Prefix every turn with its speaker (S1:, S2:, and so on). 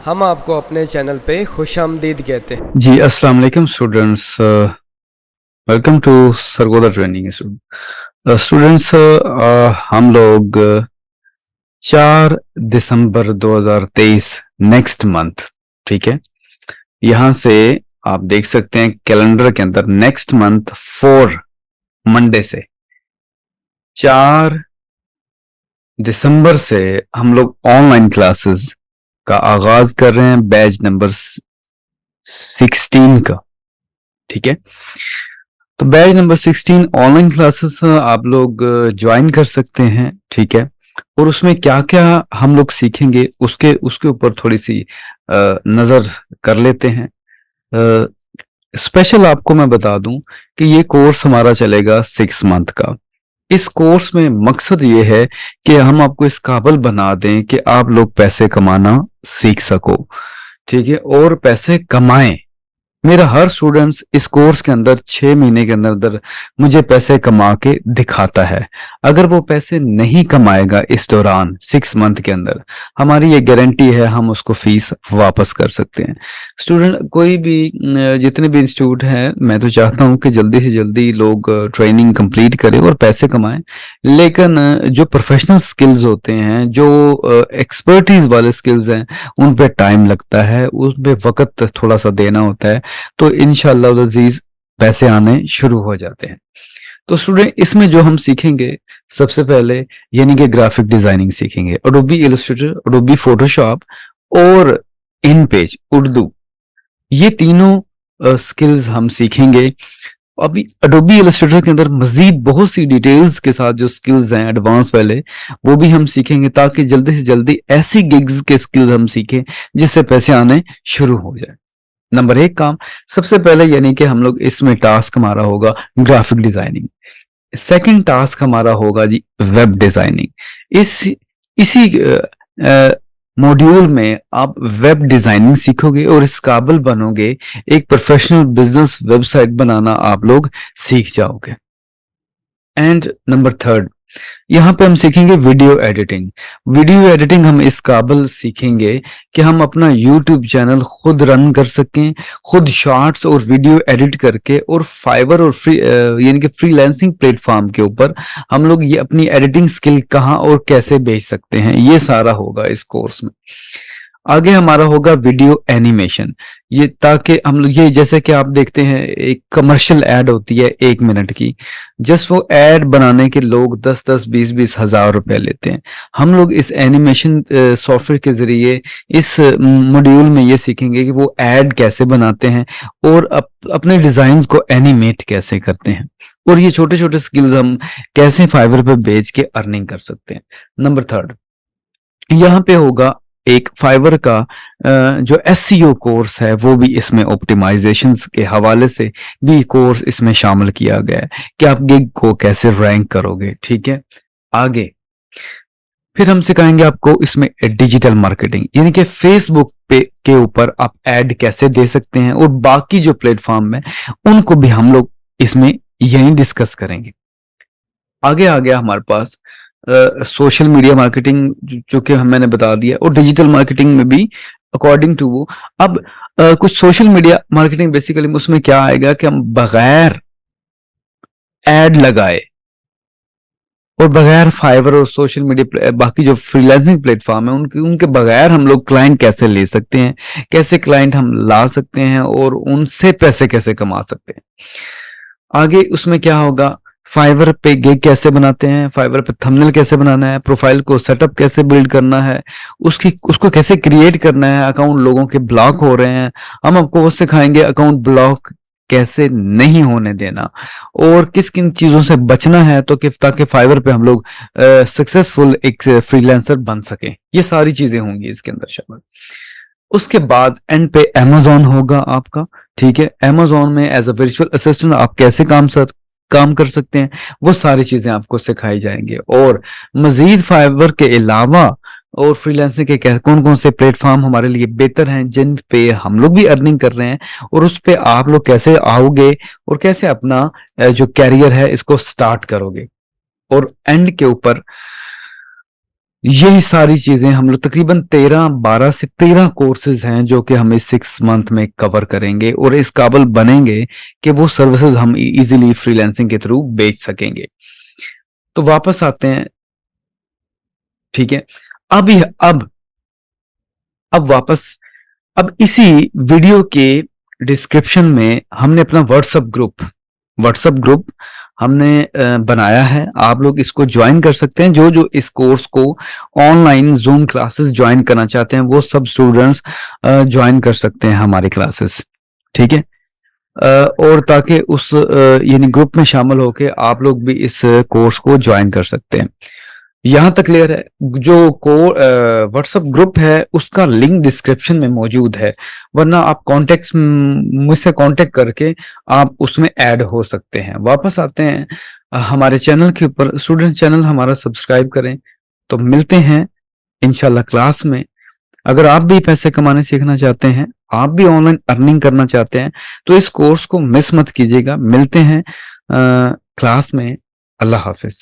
S1: हम आपको अपने चैनल पे खुशामदीद कहते हैं।
S2: जी अस्सलाम वालेकुम students, welcome to Sargodha training students. हम लोग 4 दिसंबर 2023 नेक्स्ट मंथ, ठीक है, यहाँ से आप देख सकते हैं कैलेंडर के अंदर नेक्स्ट मंथ 4 मंडे से 4 दिसंबर से हम लोग ऑनलाइन क्लासेस का आगाज कर रहे हैं, बैच नंबर 16 का, ठीक है। तो बैच नंबर 16 ऑनलाइन क्लासेस आप लोग ज्वाइन कर सकते हैं, ठीक है। और उसमें क्या क्या हम लोग सीखेंगे उसके उसके ऊपर थोड़ी सी नजर कर लेते हैं। स्पेशल आपको मैं बता दूं कि ये कोर्स हमारा चलेगा 6 मंथ का। इस कोर्स में मकसद ये है कि हम आपको इस काबिल बना दें कि आप लोग पैसे कमाना सीख सको, ठीक है, और पैसे कमाएं। मेरा हर स्टूडेंट्स इस कोर्स के अंदर 6 महीने के अंदर अंदर मुझे पैसे कमा के दिखाता है। अगर वो पैसे नहीं कमाएगा इस दौरान 6 मंथ के अंदर, हमारी ये गारंटी है हम उसको फीस वापस कर सकते हैं। स्टूडेंट कोई भी जितने भी इंस्टीट्यूट हैं, मैं तो चाहता हूँ कि जल्दी से जल्दी लोग ट्रेनिंग कंप्लीट करें और पैसे कमाएं। लेकिन जो प्रोफेशनल स्किल्स होते हैं, जो एक्सपर्टीज वाले स्किल्स हैं, उन पे टाइम लगता है, उस पे वक्त थोड़ा सा देना होता है। तो इंशाअल्लाह अज़ीज पैसे आने शुरू हो जाते हैं। तो स्टूडेंट इसमें जो हम सीखेंगे सबसे पहले यानी कि ग्राफिक डिजाइनिंग सीखेंगे, अडोबी इलस्ट्रेटर, अडोबी फोटोशॉप और इन पेज उर्दू, ये तीनों स्किल्स हम सीखेंगे। अभी अडोबी इलस्ट्रेटर के अंदर मजीद बहुत सी डिटेल्स के साथ जो स्किल्स हैं एडवांस वाले, वो भी हम सीखेंगे ताकि जल्दी से जल्दी ऐसी गिग्स के स्किल्स हम सीखें जिससे पैसे आने शुरू हो जाए। नंबर 1 काम सबसे पहले यानी कि हम लोग इसमें टास्क हमारा होगा ग्राफिक डिजाइनिंग। सेकंड टास्क हमारा होगा जी वेब डिजाइनिंग। इसी मॉड्यूल में आप वेब डिजाइनिंग सीखोगे और इस काबिल बनोगे, एक प्रोफेशनल बिजनेस वेबसाइट बनाना आप लोग सीख जाओगे। एंड नंबर थर्ड, यहाँ पे हम सीखेंगे वीडियो एडिटिंग। वीडियो एडिटिंग हम इस काबिल सीखेंगे कि हम अपना यूट्यूब चैनल खुद रन कर सकें, खुद शॉर्ट्स और वीडियो एडिट करके, और फाइवर और यानी कि फ्रीलांसिंग प्लेटफॉर्म के ऊपर हम लोग ये अपनी एडिटिंग स्किल कहाँ और कैसे बेच सकते हैं, ये सारा होगा इस कोर्स में। आगे हमारा होगा वीडियो एनिमेशन। ये ताकि हम लोग ये जैसे कि आप देखते हैं एक कमर्शियल एड होती है 1 मिनट की, जस्ट वो एड बनाने के लोग 10-10 20-20 हजार रुपए लेते हैं। हम लोग इस एनिमेशन सॉफ्टवेयर के जरिए इस मॉड्यूल में ये सीखेंगे कि वो एड कैसे बनाते हैं और अपने डिजाइन को एनिमेट कैसे करते हैं, और ये छोटे छोटे स्किल्स हम कैसे फाइवर पे बेच के अर्निंग कर सकते हैं। नंबर थर्ड, यहाँ पे होगा एक फाइवर का जो एसईओ कोर्स है, वो भी इसमें ऑप्टिमाइजेशंस के हवाले से भी कोर्स इसमें शामिल किया गया है कि आप गिग को कैसे रैंक करोगे, ठीक है। आगे फिर हम सिखाएंगे आपको इसमें डिजिटल मार्केटिंग, यानी कि फेसबुक पे के ऊपर आप ऐड कैसे दे सकते हैं, और बाकी जो प्लेटफॉर्म है उनको भी हम लोग इसमें यही डिस्कस करेंगे। आगे आ गया हमारे पास सोशल मीडिया मार्केटिंग, जो कि हम मैंने बता दिया, और डिजिटल मार्केटिंग में भी अकॉर्डिंग टू वो। अब कुछ सोशल मीडिया मार्केटिंग बेसिकली उसमें क्या आएगा कि हम बगैर एड लगाए और बगैर फाइवर और सोशल मीडिया बाकी जो फ्रीलांसिंग प्लेटफॉर्म है उनके उनके बगैर हम लोग क्लाइंट कैसे ले सकते हैं, कैसे क्लाइंट हम ला सकते हैं और उनसे पैसे कैसे कमा सकते हैं। आगे उसमें क्या होगा, फाइवर पे गिग कैसे बनाते हैं, फाइवर पे थंबनेल कैसे बनाना है, प्रोफाइल को सेटअप कैसे बिल्ड करना है, उसको कैसे क्रिएट करना है, अकाउंट लोगों के ब्लॉक हो रहे हैं, हम आपको वो सिखाएंगे अकाउंट ब्लॉक कैसे नहीं होने देना, और किस किन चीजों से बचना है, तो कि ताकि फाइवर पे हम लोग सक्सेसफुल एक फ्रीलांसर बन सके। ये सारी चीजें होंगी इसके अंदर शामिल। उसके बाद एंड पे अमेजोन होगा आपका, ठीक है। अमेजोन में एज अ वर्चुअल असिस्टेंट आप कैसे काम कर सकते हैं, वो सारी चीजें आपको सिखाई जाएंगे। और मजीद फाइवर के अलावा और फ्रीलांसिंग के कौन कौन से प्लेटफॉर्म हमारे लिए बेहतर हैं जिन पे हम लोग भी अर्निंग कर रहे हैं, और उस पे आप लोग कैसे आओगे और कैसे अपना जो कैरियर है इसको स्टार्ट करोगे। और एंड के ऊपर यही सारी चीजें हम लोग तकरीबन 12 से 13 कोर्सेज हैं जो कि हम इस 6 मंथ में कवर करेंगे और इस काबिल बनेंगे कि वो सर्विसेज हम इजीली फ्रीलांसिंग के थ्रू बेच सकेंगे। तो वापस आते हैं, ठीक है। अब यह अब वापस अब इसी वीडियो के डिस्क्रिप्शन में हमने अपना व्हाट्सएप ग्रुप हमने बनाया है। आप लोग इसको ज्वाइन कर सकते हैं। जो जो इस कोर्स को ऑनलाइन जूम क्लासेस ज्वाइन करना चाहते हैं वो सब स्टूडेंट्स ज्वाइन कर सकते हैं हमारी क्लासेस, ठीक है। और ताकि उस यानी ग्रुप में शामिल होकर आप लोग भी इस कोर्स को ज्वाइन कर सकते हैं। यहाँ तक क्लियर है। जो व्हाट्सएप ग्रुप है उसका लिंक डिस्क्रिप्शन में मौजूद है, वरना आप कॉन्टेक्ट मुझसे कांटेक्ट करके आप उसमें ऐड हो सकते हैं। वापस आते हैं हमारे चैनल के ऊपर। स्टूडेंट चैनल हमारा सब्सक्राइब करें। तो मिलते हैं इंशाल्लाह क्लास में। अगर आप भी पैसे कमाने सीखना चाहते हैं, आप भी ऑनलाइन अर्निंग करना चाहते हैं, तो इस कोर्स को मिस मत कीजिएगा। मिलते हैं क्लास में। अल्लाह हाफिज।